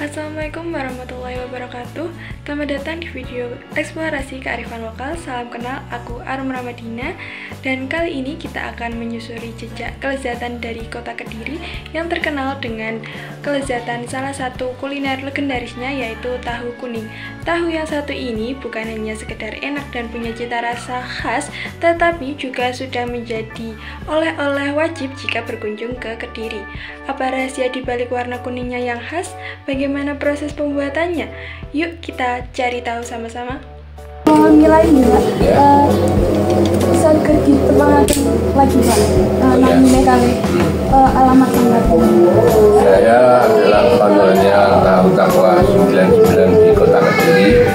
Assalamualaikum warahmatullahi wabarakatuh. Selamat datang di video eksplorasi kearifan lokal. Salam kenal, aku Arum Ramadina. Dan kali ini kita akan menyusuri jejak kelezatan dari kota Kediri yang terkenal dengan kelezatan salah satu kuliner legendarisnya, yaitu tahu kuning. Tahu yang satu ini bukan hanya sekedar enak dan punya cita rasa khas, tetapi juga sudah menjadi oleh-oleh wajib jika berkunjung ke Kediri. Apa rahasia di balik warna kuningnya yang khas? Bagaimana proses pembuatannya? Yuk kita cari tahu sama-sama. Mau nilai juga, bisa di tempat lagi Pak, namanya kali alamat tanggal. Saya adalah foundernya Tahu Takwa 99 di kota Kediri.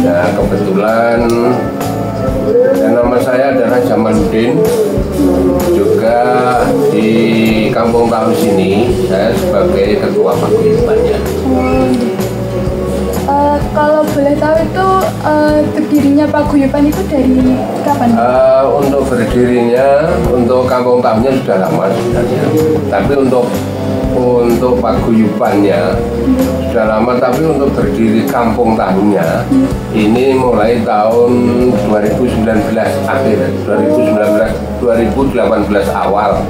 Nah, kebetulan nama saya adalah Jamaluddin. Juga di kampung tahu sini saya sebagai ketua paguyubannya. Kalau boleh tahu itu berdirinya paguyuban itu dari kapan? Untuk berdirinya, untuk kampung tahunya sudah lama sebenarnya. Tapi untuk paguyubannya sudah lama, tapi untuk berdiri kampung tahunya ini mulai tahun 2019 akhir, 2018 awal.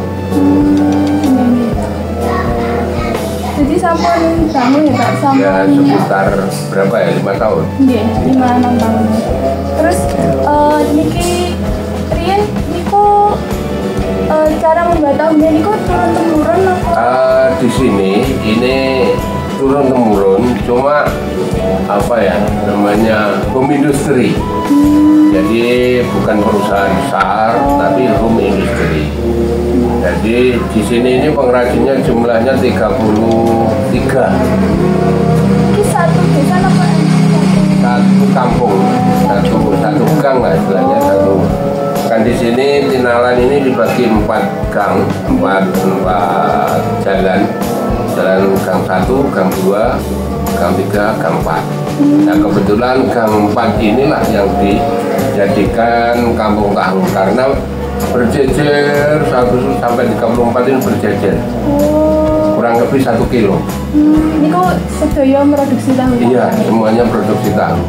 Jadi sampun tahu ya Pak? Ya sekitar berapa ya, 5 tahun? Iya, 5-6 tahun. Terus niki Rian niku cara membuat tahunya niku turun-temurun apa? Di sini ini turun-temurun, cuma apa ya namanya, home industry. Jadi bukan perusahaan besar, tapi home industry. Jadi di sini ini pengrajinnya jumlahnya 33. Ini satu desa apa? Satu kampung, satu gang lah istilahnya, satu. Kan di sini Tinalan ini dibagi 4 gang, 4 jalan. Jalan gang 1, gang 2, gang 3, gang 4. Nah kebetulan gang 4 inilah yang dijadikan kampung tahu karena berjejer 1 sampai 34 ini berjejer. Kurang lebih 1 kilo. Ini kok sedaya produksi tahu? Iya, semuanya produksi tahu.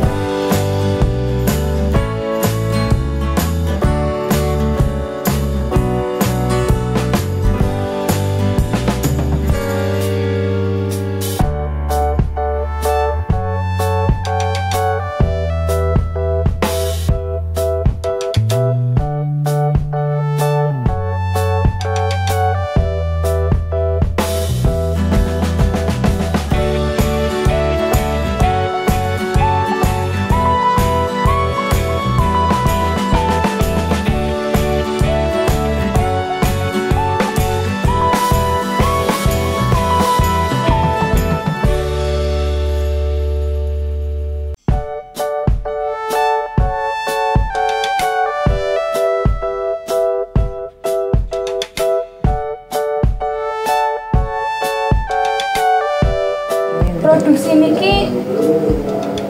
Produksi niki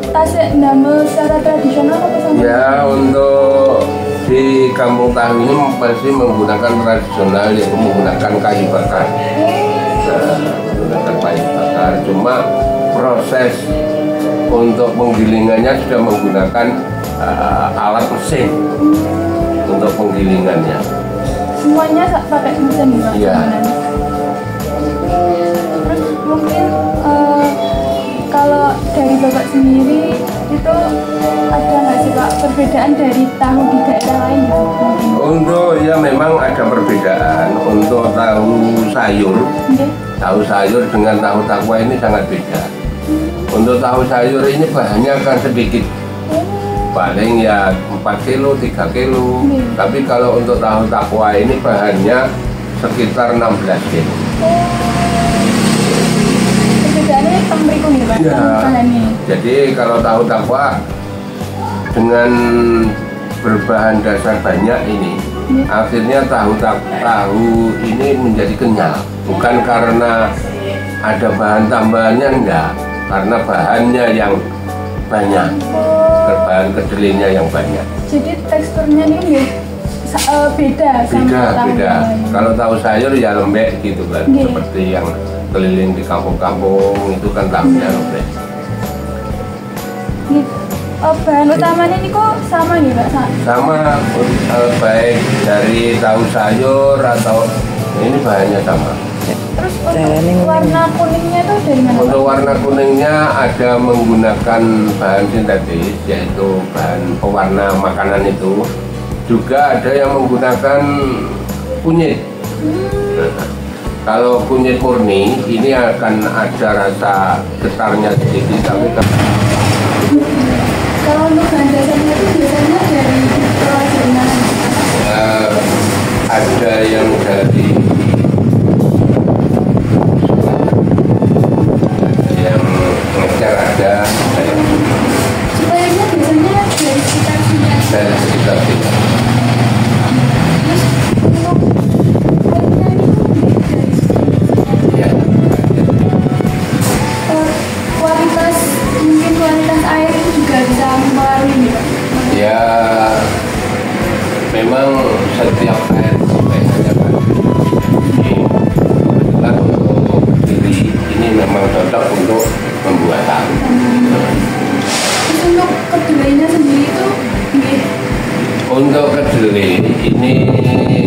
tasik ndamel secara tradisional apa sama? Ya, untuk di kampung tahu ini pasti menggunakan tradisional, yaitu menggunakan kayu bakar. Nah, menggunakan kayu bakar. Cuma proses untuk penggilingannya sudah menggunakan alat mesin untuk penggilingannya. Semuanya pakai mesin Pak? Iya. Terus mungkin kalau dari Bapak sendiri itu ada nggak sih Pak perbedaan dari tahu di daerah lain ya? Untuk ya memang ada perbedaan. Untuk tahu sayur, tahu sayur dengan tahu takwa ini sangat beda. Untuk tahu sayur ini bahannya akan sedikit, paling ya 4 kilo, 3 kilo. Tapi kalau untuk tahu takwa ini bahannya sekitar 16 kilo. Perbedaannya hitam berikut nih Pak? Ya. Jadi kalau tahu takwa dengan berbahan dasar banyak ini, akhirnya tahu ini menjadi kenyal. Bukan karena ada bahan tambahannya, enggak, karena bahannya yang banyak, bahan kedelainya yang banyak. Jadi teksturnya ini beda sama tahu Beda. lain. Kalau tahu sayur ya lembek gitu kan, seperti yang keliling di kampung-kampung itu kan tahunya lembek. Bahan utamanya ini kok sama nih Pak? Sama, baik dari tahu sayur atau ini bahannya sama. Terus untuk warna kuningnya itu dari mana Pak? Untuk warna kuningnya ada menggunakan bahan sintetis, yaitu bahan pewarna makanan itu. Juga ada yang menggunakan kunyit. Nah, kalau kunyit murni ini akan ada rasa getarnya sedikit, tapi kalau untuk bahan dasarnya itu biasanya dari produksi mana? ada yang dari yang ngecer, ada yang Supayanya biasanya dari sekitar sini. dari sekitar kita. Terus untuk airnya ini dari sini. Ya. Kualitas mungkin kualitas air itu juga bisa mempengaruhi nih Pak? Ya, memang setiap air biasanya kan ini kebetulan untuk berdiri ini memang cocok untuk membuat tahu. Terus untuk kedelainya sendiri itu Untuk kedelai ini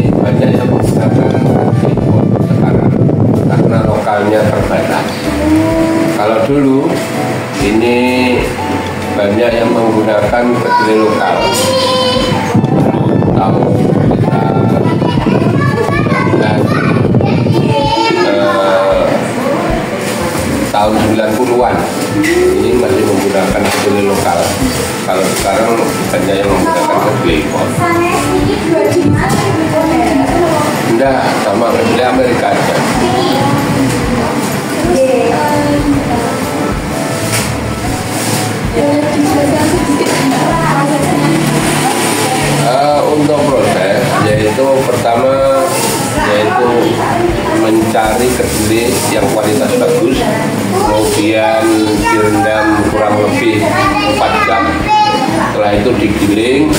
banyak yang menggunakan impor sekarang karena lokalnya terbatas. Kalau dulu ini banyak yang menggunakan kedelai lokal. Tahun sekitar 90-an ini masih menggunakan kedelai lokal. Kalau sekarang banyak yang menggunakan kedelai impor. Enggak, sama kedelai Amerika aja. Untuk proses yaitu pertama yaitu mencari kedelai yang kualitas bagus, kemudian direndam kurang lebih 4 jam. Setelah itu digiling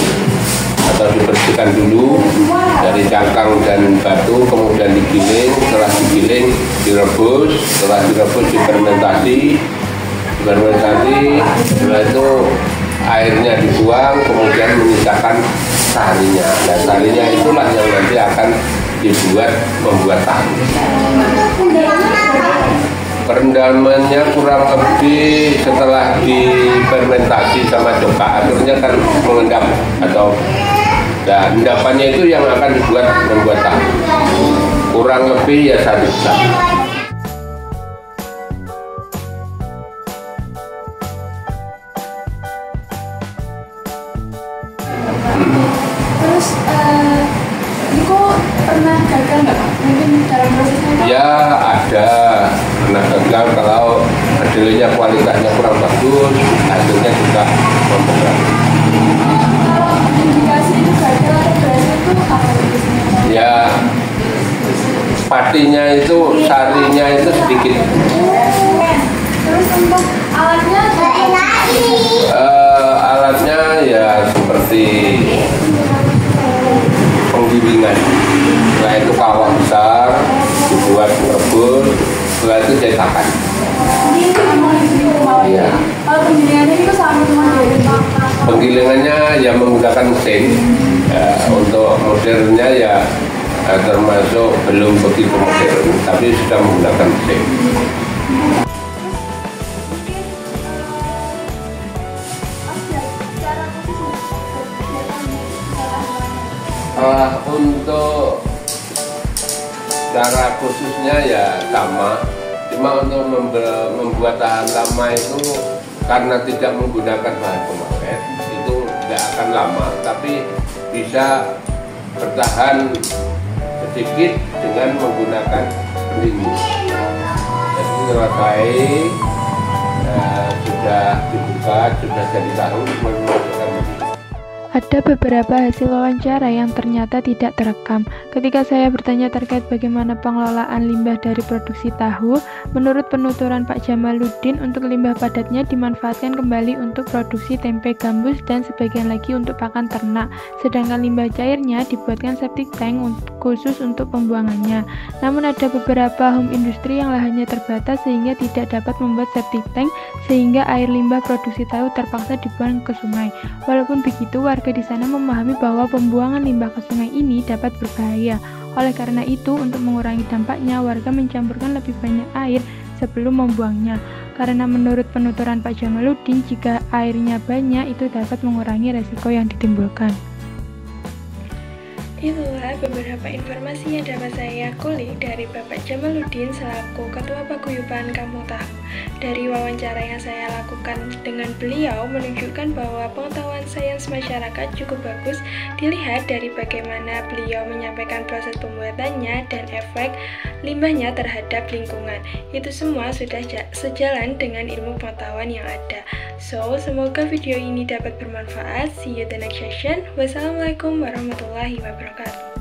atau dibersihkan dulu dari cangkang dan batu, kemudian digiling. Setelah digiling direbus, setelah direbus difermentasi. Setelah itu airnya dibuang, kemudian menyisakan sarinya. Dan sarinya itulah yang nanti akan membuat tahu. Perendamannya kurang lebih setelah difermentasi sama coka, akhirnya kan mengendap atau endapannya itu yang akan membuat tahu. Kurang lebih ya 1 jam. Terus Niko pernah gagal nggak Pak? Mungkin dalam prosesnya itu? Ya ada, pernah gagal kalau kedelainya kualitasnya kurang bagus, hasilnya juga memberat. Kalau indikasi itu gagal atau berhasil itu apa biasanya? Ya patinya itu, sarinya itu sedikit. Terus untuk alatnya Alatnya ya seperti penggilingan. Setelah itu kawah besar dibuat merebus, setelah itu cetakan. ini memang mau Iya. kalau penggilingannya itu sama cuma dari Penggilingannya ya menggunakan mesin. Untuk modernnya ya termasuk belum begitu modern, tapi sudah menggunakan mesin. Untuk cara khususnya ya sama, cuma untuk membuat tahan lama itu karena tidak menggunakan bahan pemakai itu tidak akan lama, tapi bisa bertahan sedikit dengan menggunakan pendingin. Jadi selesai sudah dibuka, sudah jadi tahu memasukkan pendingin. Ada beberapa hasil wawancara yang ternyata tidak terekam. Ketika saya bertanya terkait bagaimana pengelolaan limbah dari produksi tahu, menurut penuturan Pak Jamaluddin, untuk limbah padatnya dimanfaatkan kembali untuk produksi tempe gambus dan sebagian lagi untuk pakan ternak. Sedangkan limbah cairnya dibuatkan septic tank khusus untuk pembuangannya. Namun ada beberapa home industri yang lahannya terbatas sehingga tidak dapat membuat septic tank, sehingga air limbah produksi tahu terpaksa dibuang ke sungai. Walaupun begitu, warga di sana memahami bahwa pembuangan limbah ke sungai ini dapat berbahaya. Oleh karena itu, untuk mengurangi dampaknya, warga mencampurkan lebih banyak air sebelum membuangnya. Karena menurut penuturan Pak Jamaluddin, jika airnya banyak, itu dapat mengurangi resiko yang ditimbulkan. Itulah beberapa informasi yang dapat saya kulik dari Bapak Jamaluddin selaku Ketua Paguyuban Kampung Tahu. Dari wawancara yang saya lakukan dengan beliau menunjukkan bahwa pengetahuan sains masyarakat cukup bagus dilihat dari bagaimana beliau menyampaikan proses pembuatannya dan efek limbahnya terhadap lingkungan. Itu semua sudah sejalan dengan ilmu pengetahuan yang ada. So, semoga video ini dapat bermanfaat. See you the next session. Wassalamualaikum warahmatullahi wabarakatuh.